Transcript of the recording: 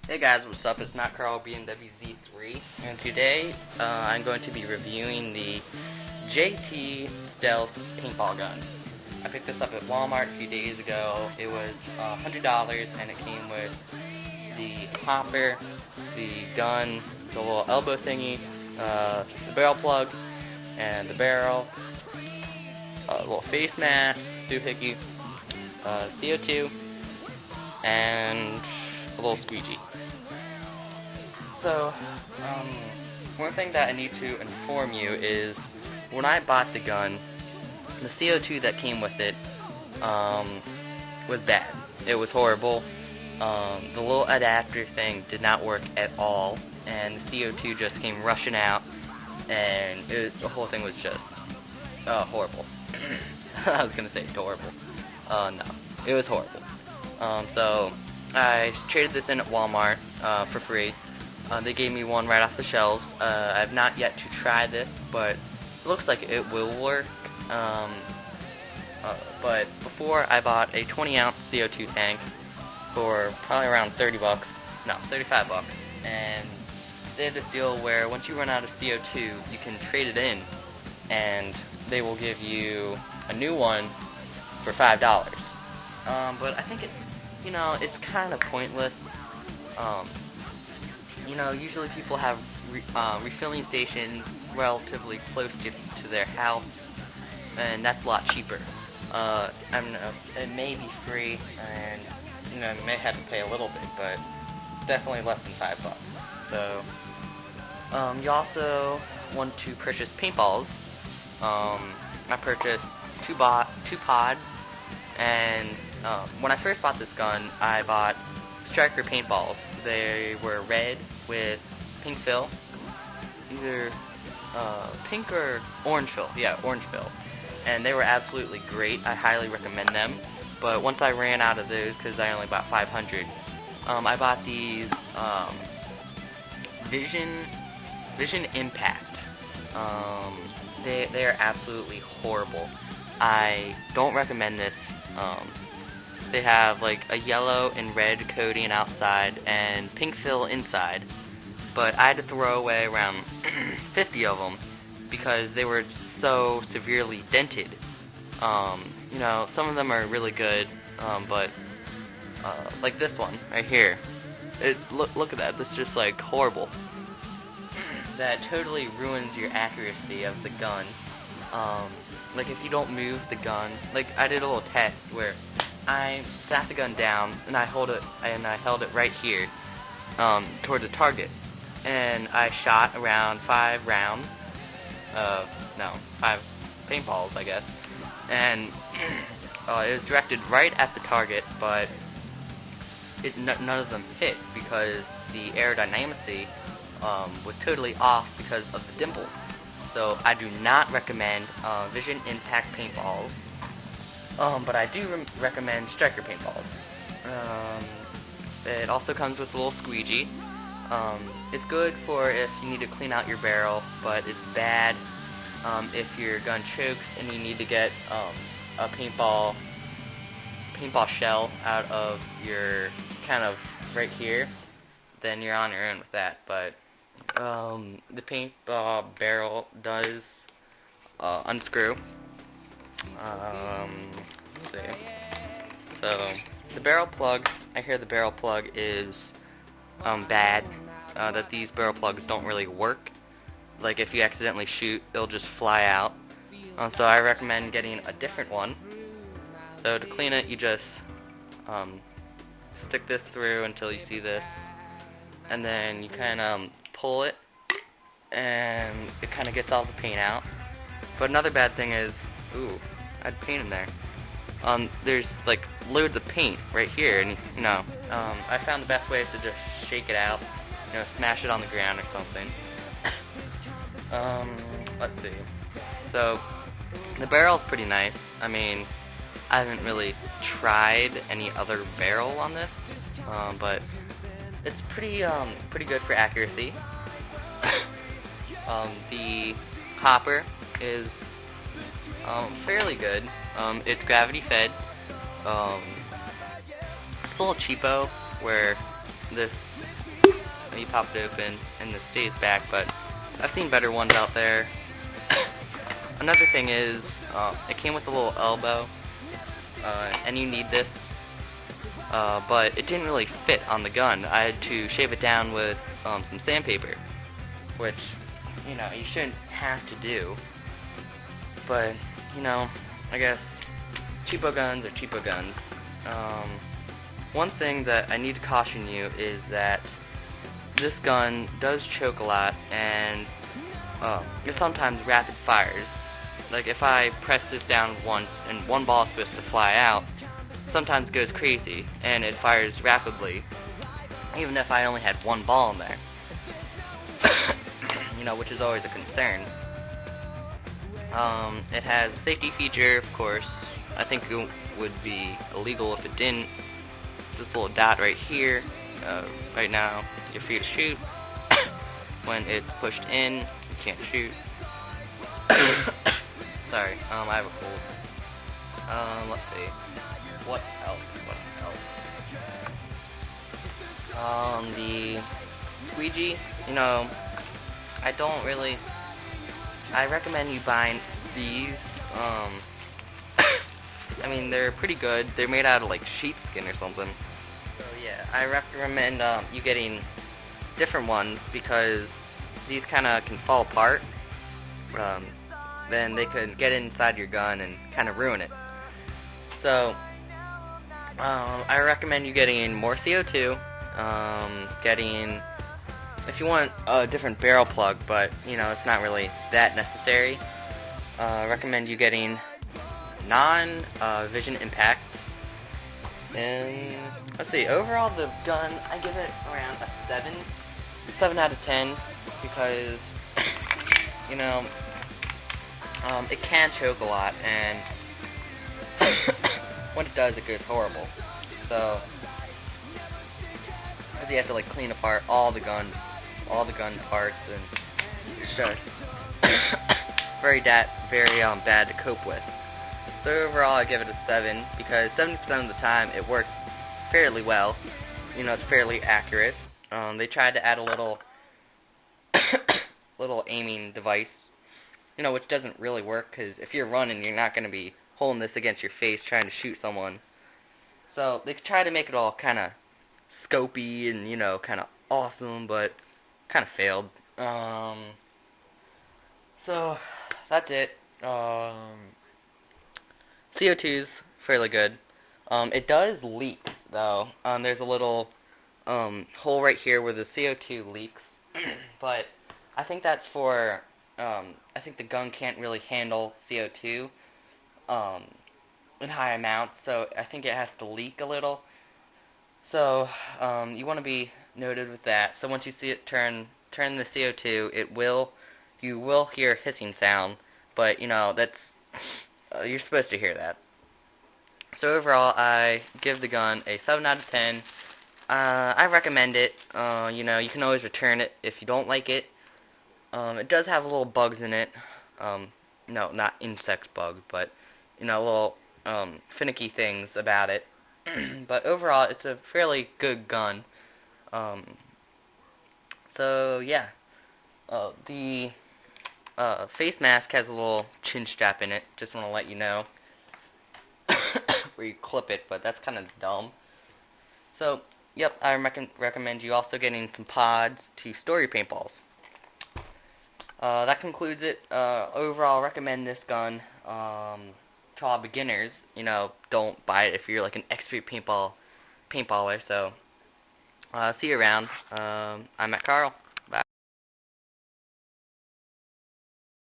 Hey guys, what's up? It's Not Carl BMW Z3, and today I'm going to be reviewing the JT Stealth Paintball Gun. I picked this up at Walmart a few days ago. It was $100, and it came with the hopper, the gun, the little elbow thingy, the barrel plug, and the barrel, a little face mask, doohickey, CO2, and a little squeegee. So, one thing that I need to inform you is, when I bought the gun, the CO2 that came with it, was bad. It was horrible. The little adapter thing did not work at all, and the CO2 just came rushing out, and the whole thing was just, horrible. I was gonna say horrible. No. It was horrible. So, I traded this in at Walmart, for free. They gave me one right off the shelves. I have not yet to try this, but it looks like it will work. But before, I bought a 20-ounce CO2 tank for probably around 30 bucks. No, 35 bucks. And they have this deal where once you run out of CO2, you can trade it in, and they will give you a new one for $5. But I think it's kind of pointless. Usually people have refilling stations relatively close to their house, and that's a lot cheaper. I don't know, it may be free, and you may have to pay a little bit, but definitely less than $5. So, you also want to purchase paintballs. I purchased two pods, and when I first bought this gun, I bought striker paintballs. They were red with pink fill, either pink or orange fill. Yeah, orange fill. And they were absolutely great. I highly recommend them. But once I ran out of those, because I only bought 500, I bought these Vision Impact. They are absolutely horrible. I don't recommend this. They have like a yellow and red coating outside and pink fill inside, but I had to throw away around 50 of them because they were so severely dented. Some of them are really good, but like this one right here, look at that. It's just like horrible. That totally ruins your accuracy of the gun. Like if you don't move the gun, like I did a little test where I sat the gun down and I held it right here, toward the target, and I shot around 5 paintballs, I guess, and it was directed right at the target, but none of them hit because the aerodynamics was totally off because of the dimples. So I do not recommend Vision Impact paintballs. But I do recommend striker paintballs. It also comes with a little squeegee. It's good for if you need to clean out your barrel, but it's bad if your gun chokes and you need to get a paintball shell out of your kind of right here. Then you're on your own with that. But the paintball barrel does unscrew. Let's see. So, the barrel plug, I hear the barrel plug is bad, that these barrel plugs don't really work. Like if you accidentally shoot, they'll just fly out. So I recommend getting a different one. So to clean it, you just stick this through until you see this, and then you kind of pull it, and it kind of gets all the paint out. But another bad thing is, I had paint in there. There's like loads of paint right here, and I found the best way is to just shake it out, smash it on the ground or something. Let's see. So the barrel's pretty nice. I mean, I haven't really tried any other barrel on this, but it's pretty good for accuracy. The hopper is fairly good. It's gravity fed. It's a little cheapo, where this and you pop it open and it stays back, but I've seen better ones out there. Another thing is, it came with a little elbow, and you need this, but it didn't really fit on the gun. I had to shave it down with some sandpaper, which, you know, you shouldn't have to do, but, you know, I guess cheapo guns are cheapo guns. One thing that I need to caution you is that this gun does choke a lot, and it sometimes rapid fires. Like if I press this down once and one ball is supposed to fly out, sometimes it goes crazy and it fires rapidly, even if I only had one ball in there. You know, which is always a concern. It has a safety feature, of course. I think it would be illegal if it didn't. This little dot right here, right now, you're free to shoot. When it's pushed in, you can't shoot. Sorry, I have a cold. Let's see. What else? The squeegee, you know, I recommend you buying these, I mean, they're pretty good. They're made out of, like, sheepskin or something. So, yeah, I recommend, you getting different ones, because these kind of can fall apart. Then they could get inside your gun and kind of ruin it. So, I recommend you getting more CO2, if you want a different barrel plug, but, you know, it's not really that necessary. I recommend you getting non-vision impact. And, let's see, overall the gun, I give it around a 7 out of 10, because, you know, it can choke a lot, and when it does, it goes horrible. So, because you have to, like, clean apart all the gun parts, and it's just very bad to cope with. So overall, I give it a 7, because 70% of the time it works fairly well. You know, it's fairly accurate. They tried to add a little aiming device, you know, which doesn't really work, because if you're running, you're not going to be holding this against your face trying to shoot someone. So they try to make it all kind of scopey and, you know, kind of awesome, but kind of failed. So that's it. CO2's fairly good. It does leak, though. There's a little hole right here where the CO2 leaks, but I think that's for, I think the gun can't really handle CO2 in high amounts, so I think it has to leak a little. So, you want to be noted with that. So once you see it turn the CO2, you will hear a hissing sound, but, you know, that's, you're supposed to hear that. So overall, I give the gun a 7 out of 10. I recommend it. You know, you can always return it if you don't like it. It does have little bugs in it. No, not insect bugs, but, you know, little, finicky things about it. But overall, it's a fairly good gun. So, yeah. The face mask has a little chin strap in it. Just want to let you know. Where you clip it, but that's kind of dumb. So, yep, I recommend you also getting some pods to store your paintballs. That concludes it. Overall, recommend this gun to all beginners. You know, don't buy it if you're like an expert paintballer. So, see you around. I'm at Carl.